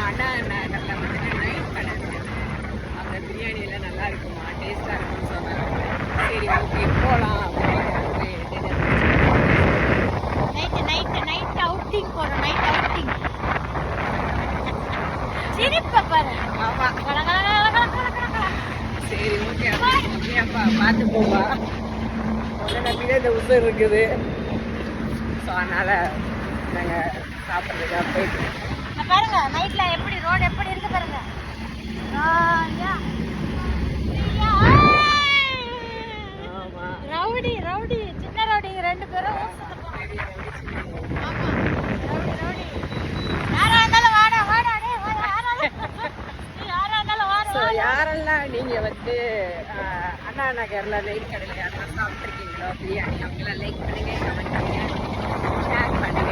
அண்ணா நகரில் வந்துட்டு நைட் கடை இருக்குது. அந்த பிரியாணியெல்லாம் நல்லா இருக்குமா, டேஸ்ட்டாக இருக்கும்னு சொன்னாங்க. சரி ஓகே போகலாம் அப்படின்னு நைட் அவுட்டிங் போகிறோம். நைட் அவுட்டிங் சிரிப்பை பாரு. ஆமாம் சரி ஓகே ஓகேப்பா பார்த்து போவா. உடனே நம்பிதான் இந்த உசர் இருக்குது. ஸோ அதனால் நாங்கள் சாப்பிட்றதுக்காக போயிட்டு பாருங்க நைட்ல எப்படி ரோடு எப்படி இருக்கு பாருங்க. ரவுடி ரவுடி சின்ன ரவுடி ரெண்டு பேரும். யாரா இருந்தாலும் வாடா வாடா யாரெல்லாம் நீங்கள் வந்து அண்ணா நகரில் நைட் கடையில் யாரெல்லாம் சாப்பிட்ருக்கீங்களோ பிரியாணி அவங்களாம் லைக் பண்ணுங்க, கமெண்ட் பண்ணுங்க, ஷேர் பண்ணுங்க.